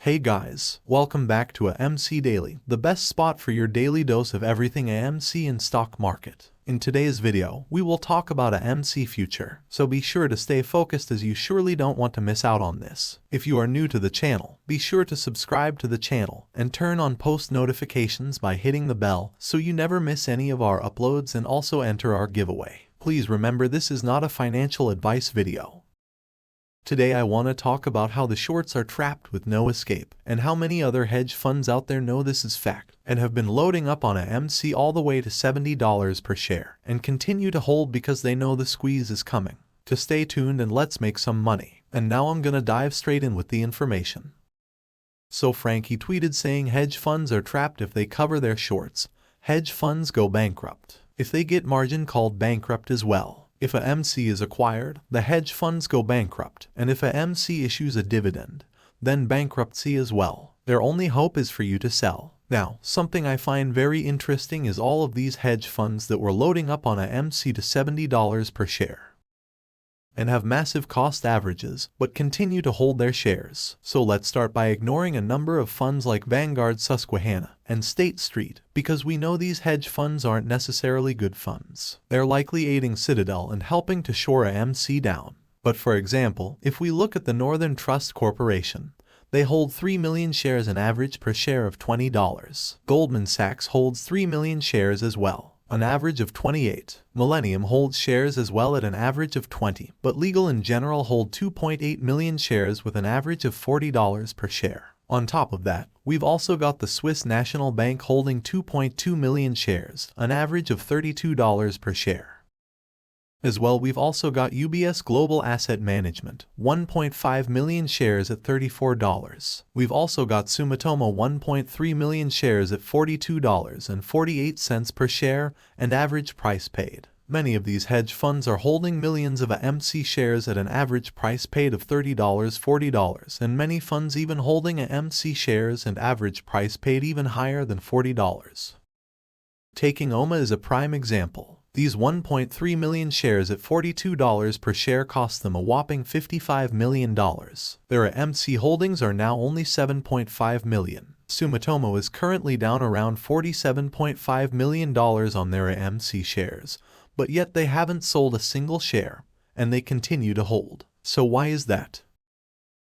Hey guys, welcome back to AMC Daily, the best spot for your daily dose of everything AMC in stock market. In today's video, we will talk about AMC future, so be sure to stay focused as you surely don't want to miss out on this. If you are new to the channel, be sure to subscribe to the channel and turn on post notifications by hitting the bell so you never miss any of our uploads, and also enter our giveaway. Please remember, this is not a financial advice video. Today I want to talk about how the shorts are trapped with no escape, and how many other hedge funds out there know this is fact, and have been loading up on AMC all the way to $70 per share, and continue to hold because they know the squeeze is coming. To stay tuned and let's make some money. And now I'm gonna dive straight in with the information. So Frankie tweeted saying hedge funds are trapped if they cover their shorts. Hedge funds go bankrupt if they get margin called bankrupt as well. If AMC is acquired, the hedge funds go bankrupt, and if AMC issues a dividend, then bankruptcy as well. Their only hope is for you to sell. Now, something I find very interesting is all of these hedge funds that were loading up on AMC to $70 per share and have massive cost averages, but continue to hold their shares. So let's start by ignoring a number of funds like Vanguard, Susquehanna, and State Street, because we know these hedge funds aren't necessarily good funds. They're likely aiding Citadel and helping to shore AMC down. But for example, if we look at the Northern Trust Corporation, they hold 3 million shares, an average per share of $20. Goldman Sachs holds 3 million shares as well, an average of 28. Millennium holds shares as well at an average of 20, but Legal & General hold 2.8 million shares with an average of $40 per share. On top of that, we've also got the Swiss National Bank holding 2.2 million shares, an average of $32 per share. As well, we've also got UBS Global Asset Management, 1.5 million shares at $34. We've also got Sumitomo, 1.3 million shares at $42.48 per share, and average price paid. Many of these hedge funds are holding millions of AMC shares at an average price paid of $30, $40, and many funds even holding AMC shares and average price paid even higher than $40. Taking OMA as a prime example, these 1.3 million shares at $42 per share cost them a whopping $55 million. Their AMC holdings are now only 7.5 million. Sumitomo is currently down around $47.5 million on their AMC shares, but yet they haven't sold a single share, and they continue to hold. So why is that?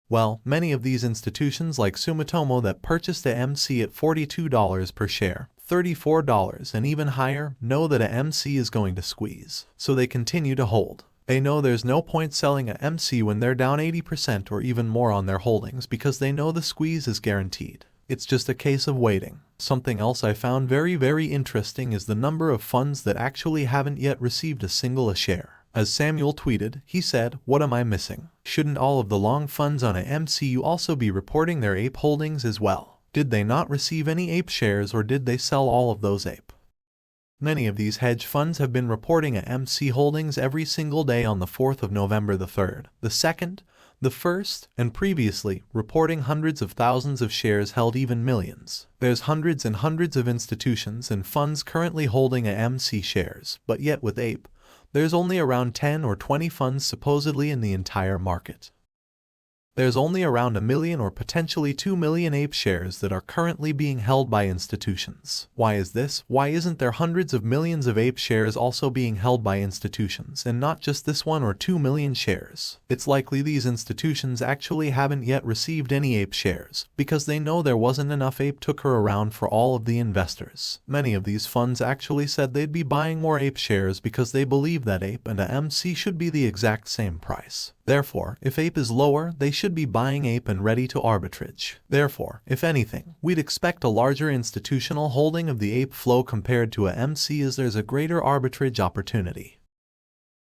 Well, many of these institutions like Sumitomo that purchased AMC at $42 per share, $34 and even higher, know that AMC is going to squeeze, so they continue to hold. They know there's no point selling AMC when they're down 80% or even more on their holdings, because they know the squeeze is guaranteed. It's just a case of waiting. Something else I found very interesting is the number of funds that actually haven't yet received a single share. As Samuel tweeted, he said, "What am I missing? Shouldn't all of the long funds on AMC also be reporting their APE holdings as well? Did they not receive any APE shares, or did they sell all of those APE?" Many of these hedge funds have been reporting AMC holdings every single day on the 4th of November, the 3rd, the 2nd, the 1st, and previously, reporting hundreds of thousands of shares held, even millions. There's hundreds and hundreds of institutions and funds currently holding AMC shares, but yet with APE, there's only around 10 or 20 funds supposedly in the entire market. There's only around 1 million or potentially 2 million APE shares that are currently being held by institutions. Why is this? Why isn't there hundreds of millions of APE shares also being held by institutions, and not just this 1 or 2 million shares? It's likely these institutions actually haven't yet received any APE shares, because they know there wasn't enough APE to go around for all of the investors. Many of these funds actually said they'd be buying more APE shares because they believe that APE and AMC should be the exact same price. Therefore, if APE is lower, they should be buying APE and ready to arbitrage. Therefore, if anything, we'd expect a larger institutional holding of the APE flow compared to AMC, as there's a greater arbitrage opportunity.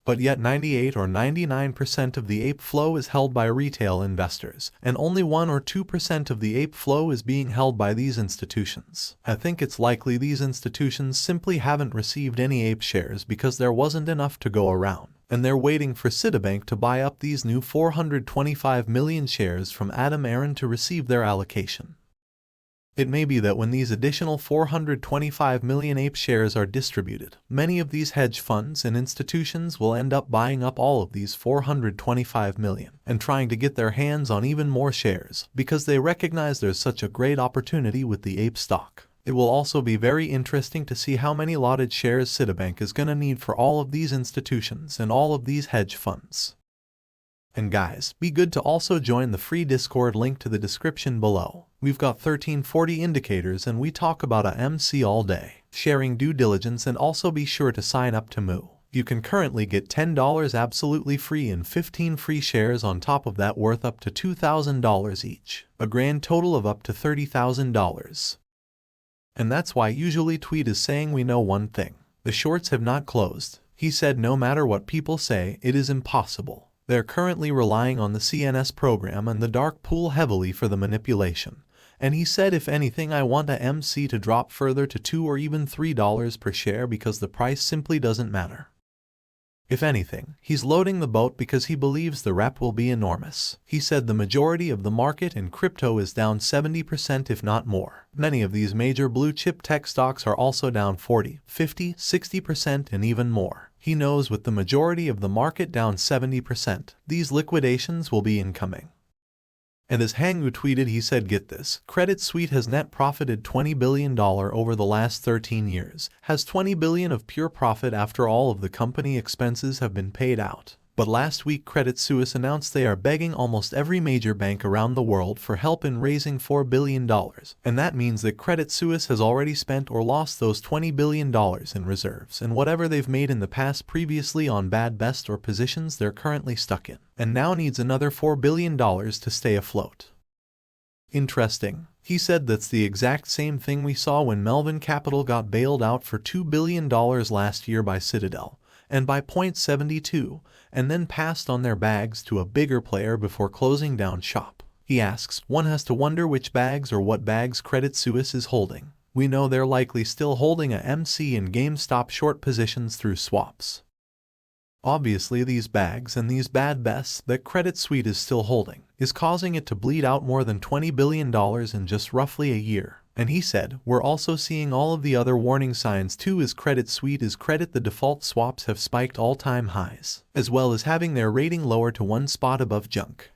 But yet 98 or 99% of the APE flow is held by retail investors, and only 1 or 2% of the APE flow is being held by these institutions. I think it's likely these institutions simply haven't received any APE shares because there wasn't enough to go around, and they're waiting for Citibank to buy up these new 425 million shares from Adam Aron to receive their allocation. It may be that when these additional 425 million APE shares are distributed, many of these hedge funds and institutions will end up buying up all of these 425 million and trying to get their hands on even more shares because they recognize there's such a great opportunity with the APE stock. It will also be very interesting to see how many allotted shares Citibank is going to need for all of these institutions and all of these hedge funds. And guys, be good to also join the free Discord link to the description below. We've got 1340 indicators and we talk about a MC all day, sharing due diligence, and also be sure to sign up to Moo. You can currently get $10 absolutely free and 15 free shares on top of that worth up to $2,000 each, a grand total of up to $30,000. And that's why usually Tweet is saying we know one thing. The shorts have not closed. He said no matter what people say, it is impossible. They're currently relying on the CNS program and the dark pool heavily for the manipulation. And he said if anything I want a MC to drop further to $2 or even $3 per share because the price simply doesn't matter. If anything, he's loading the boat because he believes the rep will be enormous. He said the majority of the market in crypto is down 70% if not more. Many of these major blue chip tech stocks are also down 40, 50, 60% and even more. He knows with the majority of the market down 70%, these liquidations will be incoming. And as Hangu tweeted, he said, get this, Credit Suisse has net profited $20 billion over the last 13 years, has $20 billion of pure profit after all of the company expenses have been paid out. But last week Credit Suisse announced they are begging almost every major bank around the world for help in raising $4 billion. And that means that Credit Suisse has already spent or lost those $20 billion in reserves and whatever they've made in the past previously on bad best or positions they're currently stuck in, and now needs another $4 billion to stay afloat. Interesting. He said that's the exact same thing we saw when Melvin Capital got bailed out for $2 billion last year by Citadel, and by 0.72, and then passed on their bags to a bigger player before closing down shop. He asks, one has to wonder which bags or what bags Credit Suisse is holding. We know they're likely still holding a MC and GameStop short positions through swaps. Obviously these bags and these bad bests that Credit Suisse is still holding is causing it to bleed out more than $20 billion in just roughly a year. And he said, we're also seeing all of the other warning signs too as Credit Suisse the default swaps have spiked all-time highs, as well as having their rating lower to one spot above junk.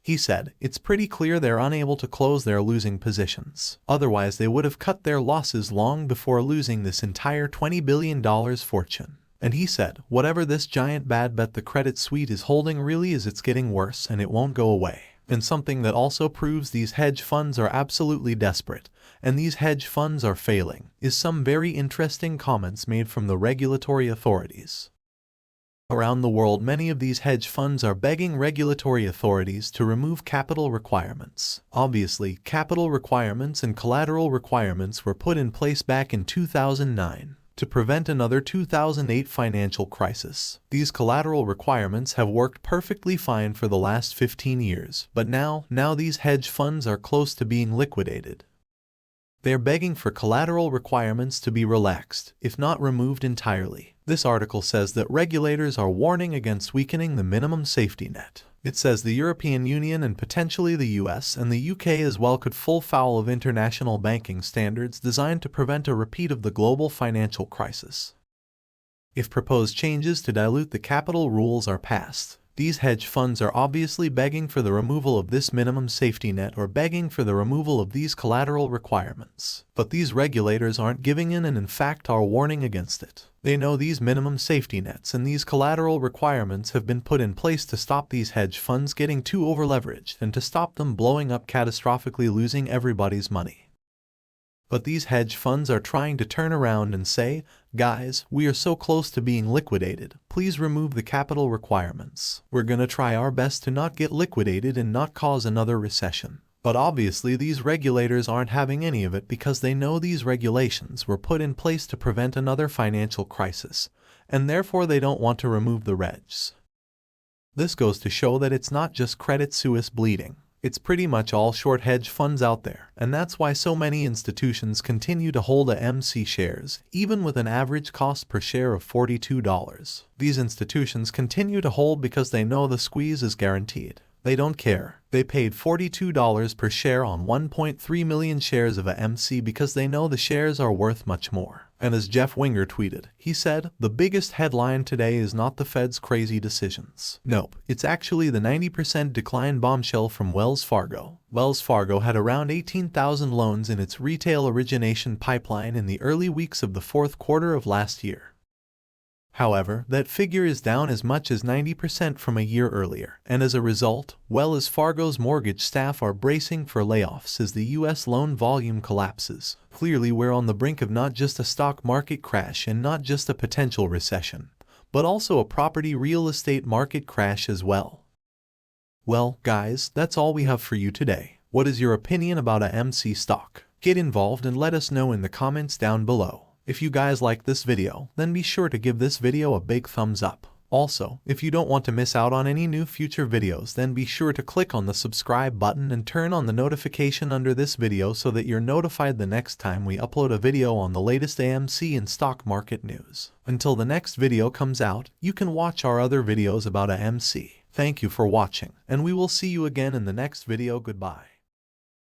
He said, it's pretty clear they're unable to close their losing positions. Otherwise they would have cut their losses long before losing this entire $20 billion fortune. And he said, whatever this giant bad bet the Credit Suisse is holding really is, it's getting worse and it won't go away. And something that also proves these hedge funds are absolutely desperate, and these hedge funds are failing, is some very interesting comments made from the regulatory authorities. Around the world, many of these hedge funds are begging regulatory authorities to remove capital requirements. Obviously, capital requirements and collateral requirements were put in place back in 2009. To prevent another 2008 financial crisis. These collateral requirements have worked perfectly fine for the last 15 years, but now these hedge funds are close to being liquidated. They are begging for collateral requirements to be relaxed, if not removed entirely. This article says that regulators are warning against weakening the minimum safety net. It says the European Union and potentially the US and the UK as well could fall foul of international banking standards designed to prevent a repeat of the global financial crisis. If proposed changes to dilute the capital rules are passed, these hedge funds are obviously begging for the removal of this minimum safety net or begging for the removal of these collateral requirements. But these regulators aren't giving in and in fact are warning against it. They know these minimum safety nets and these collateral requirements have been put in place to stop these hedge funds getting too over-leveraged and to stop them blowing up, catastrophically losing everybody's money. But these hedge funds are trying to turn around and say, guys, we are so close to being liquidated, please remove the capital requirements. We're gonna try our best to not get liquidated and not cause another recession. But obviously these regulators aren't having any of it because they know these regulations were put in place to prevent another financial crisis, and therefore they don't want to remove the regs. This goes to show that it's not just Credit Suisse bleeding. It's pretty much all short hedge funds out there, and that's why so many institutions continue to hold MC shares, even with an average cost per share of $42. These institutions continue to hold because they know the squeeze is guaranteed. They don't care. They paid $42 per share on 1.3 million shares of AMC because they know the shares are worth much more. And as Jeff Winger tweeted, he said, "The biggest headline today is not the Fed's crazy decisions. Nope, it's actually the 90% decline bombshell from Wells Fargo." Wells Fargo had around 18,000 loans in its retail origination pipeline in the early weeks of the fourth quarter of last year. However, that figure is down as much as 90% from a year earlier, and as a result, Wells Fargo's mortgage staff are bracing for layoffs as the U.S. loan volume collapses. Clearly, we're on the brink of not just a stock market crash and not just a potential recession, but also a property real estate market crash as well. Well, guys, that's all we have for you today. What is your opinion about AMC stock? Get involved and let us know in the comments down below. If you guys like this video, then be sure to give this video a big thumbs up. Also, if you don't want to miss out on any new future videos, then be sure to click on the subscribe button and turn on the notification under this video so that you're notified the next time we upload a video on the latest AMC and stock market news. Until the next video comes out, you can watch our other videos about AMC. Thank you for watching, and we will see you again in the next video. Goodbye.